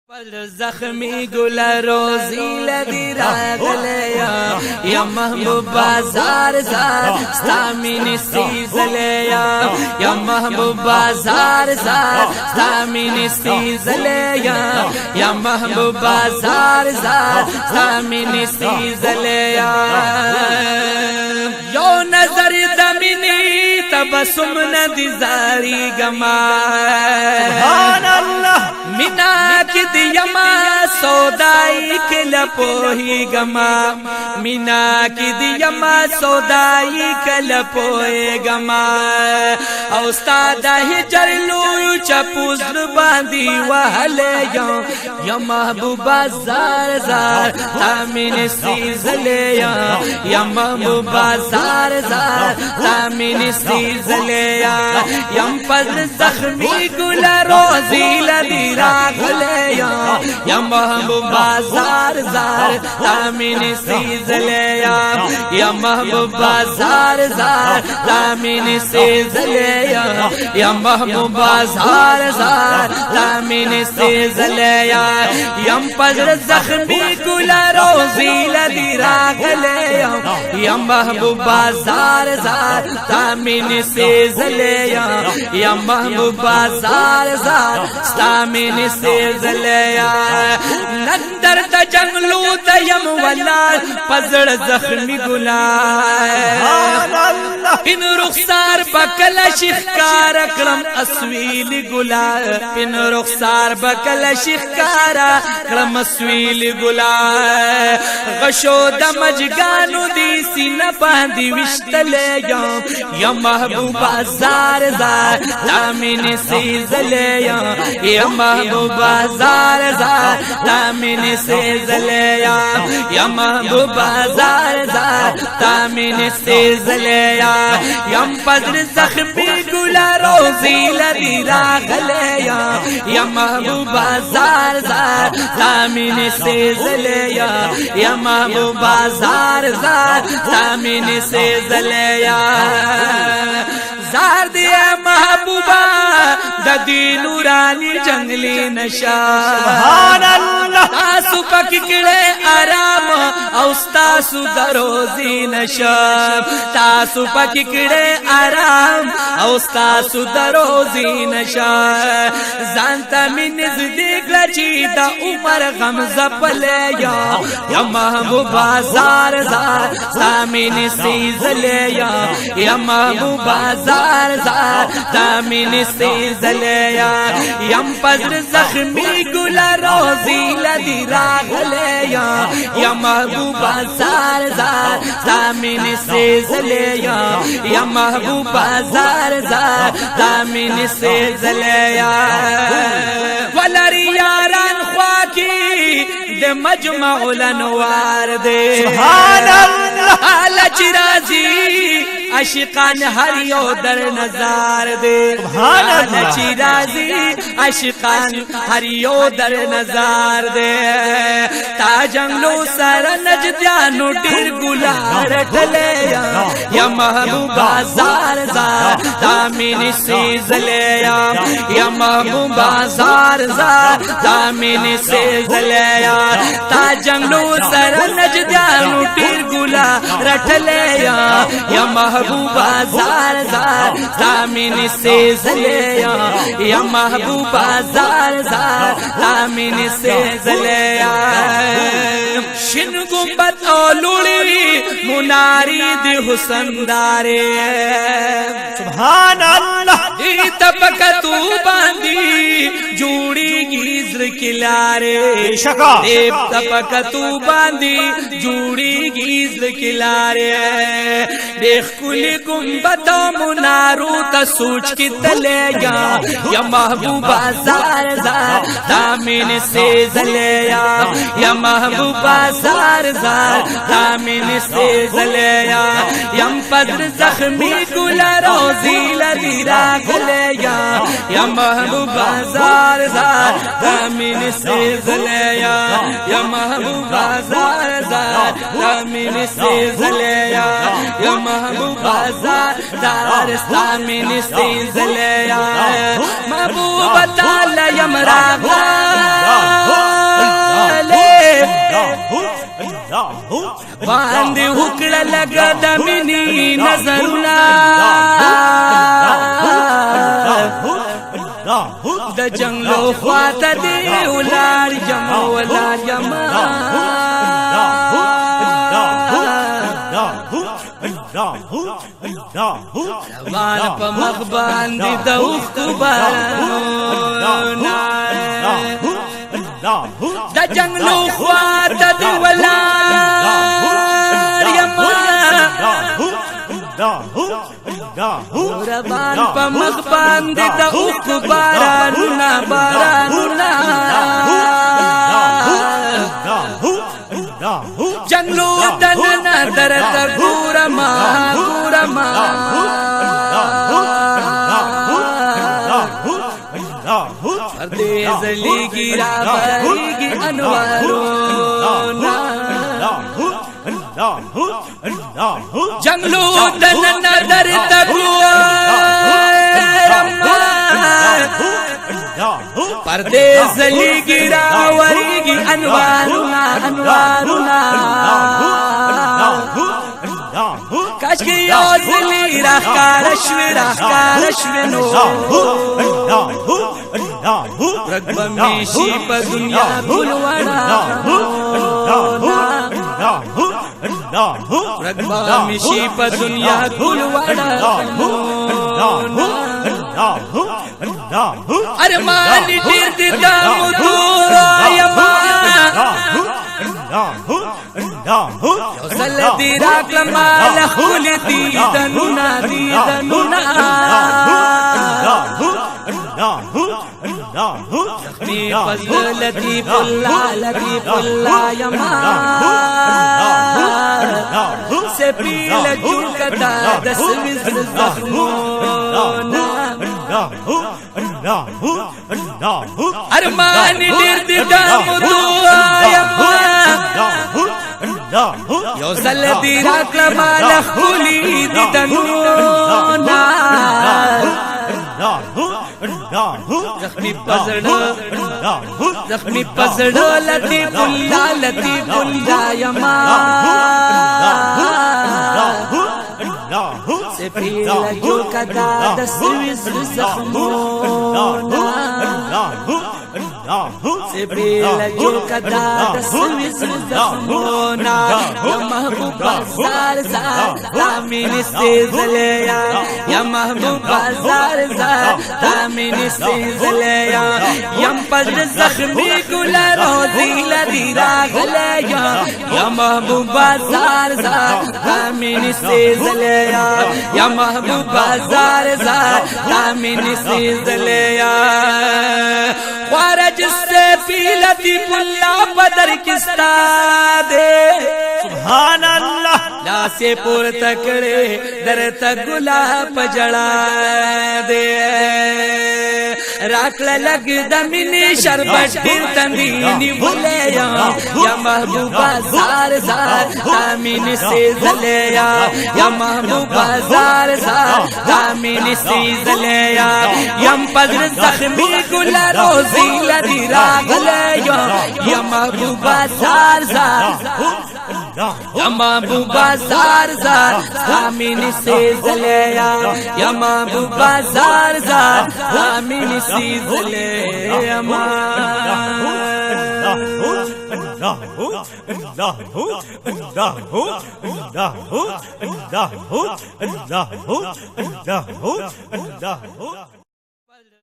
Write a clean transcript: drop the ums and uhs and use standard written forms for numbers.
पल जख्मी गुल रोजी लदी रागले या महबूबा जार जार स्तामिनी सीजले या महबूबा जार जार स्तामिनी सीजले या महबूबा जार जार स्तामिनी सीजले यो नजर दमिनी तबसुम नदी जारी गमा मिना की दियमा सौदाई के लपोही गमा मिना की दियमा सौदाई के लपोए गमा औस्ताद ही जरलू चपुज़ बांधी वहले या महबूबा जार जार तामिन सीजले या महबूबा जार जार तामिन सीजले यम पद जख्मी गुल रोजी लदी रागले या महबूबा जार जार तामिन सीजले या महबूबा जार जार तामिन सीजले या महबूबा जार जार तामिन सीजले यम पद जख्मी गुल रोजी लदी रागले या महबूबा जार जार तामिन सीजले या महबूबा जार जार तामिन सीजले नंदर द जंगलू दयम वला पजड़ जख्मी गुला इन रुखसार बकल शिकार अकरम अस्वील गुला इन रुखसार बकल शिकार अकरम अस्वील गुला गशो दमजगानु दी सीना बांधी विश्तले या महबूबा जार जार तामिन सीजले या महबूबा जार जार तामिन सीजले या महबूबा जार जार तामिन सीजले यम पद्र जख्मी गुला रोजी लदी रागले या महबूबा जार जार तामिन सीजले या महबूबा जार जार तामिन सीजले जार दिया महबूबा ददी नूरानी जंगली नशा सुभान अल्लाह तासु पकिड़े आराम औस्तासु दरोजी नशा तासु पकिड़े आराम औस्तासु दरोजी नशा जानता मिन नजदीक लची दा उमर गम जपले या महबूबा जार जार तामिन सीजले या महबूबा जार जार तामिन सीजले यम पद्र जख्मी गुल रोजी लदी रागले या महबूबा जार जार तामिन सीजले या महबूबा जार जार तामिन सीजले वलरी यारान ख्वाकी दे मजमउल अनवार दे सुभान अल्लाह आलच राजी आशिकान हरियो दर नजार दे आलच राजी आशिकान हरियो दर नजार दे ता जंगलो सर नजदानु डिर गुलार टले या महबूबा जार जार तामिन सीजले या महबूबा जार जार तामिन सीजले ता जंगलो सर नजदानु डिर गुलार टले या महबूबा जार जार तामिन सीजले या महबूबा जार जार तामिन सीजले शिन गुंबद ओलुड़ी मुनारी दी हुसनदारे सुभान अल्लाह तपक तू बांधी जूड़ी गीजर किलारे शका तपक तू बांधी जूड़ी गीजर किलारे देख कुली गुंबद मुनारू तसूच की तले या महबूबा जार जार तामिन सीजले या महबूबा जार जार तामिन सीजले यम पद्र जख्मी गुल रोजी लदी रागले या महबूबा जार जार तामिन सीजले या महबूबा जार जार तामिन सीजले या महबूबा जार जार तामिन सीजले महबूबा ताला यमरागा बांध हुकड़ लगा दमिनी नजरुना द जंगलो ख्वात दे उलार जमा उलार जमा रवान प मखबान दी दउख बाराना द जंगलो ख्वात दे उलार जमा रवान प मखबान दी दउख बाराना बाराना जंगलो दनन दरत गुरमा गुरमा परदेस ली गिरा बरगी अनवारो जंगलो दनन दरत गुरमा परदेस ली गिरा वरगी अनवारुना अनवारुना कशकी योजली राकारश्विनो रगबमीशी प दुनिया गुलवाना रगबमीशी प दुनिया गुलवाना अरे माली तीर्थ सल दीरा कमाल खुलती दनुना दी दनुना जख्मी फजल लतीफुल्ला यमा से पील जुकता दस विज जख्मोना अरमान निर्द दामुदुआयमा योसल दीरा कमाल खुली दी दनुना जख्मी पसड़ लतीफुल्ला यमा से पील जुकता दस विज जख्मोना से पील जुकता दस विज जख्मोना या महबूबा जार जार तामीन से जलिया या महबूबा जार जार तामीन से जलिया यम पद जख्मी गुला रोजी लदीरा गलिया या महबूबा जार जार तामीन से जलिया या महबूबा जार जार तामीन से जलिया ख्वारज से पीलती पुल्ला बदर किस्ता दे सुभान अल्लाह ला से पुर तकड़े दर तक गुलाब जड़ा दे राखला लग दमिनी शरबत तंदीनी भूले या महबूबा जार जार तामीन से जलिया या महबूबा जार जार तामीन से जलिया यम पद्र जख्मी गुला रोजी लदीरा गलिया या महबूबा जार जार या महबूबा जार जार तामीन से जलिया या महबूबा जार जार तामीन से जलिया Allah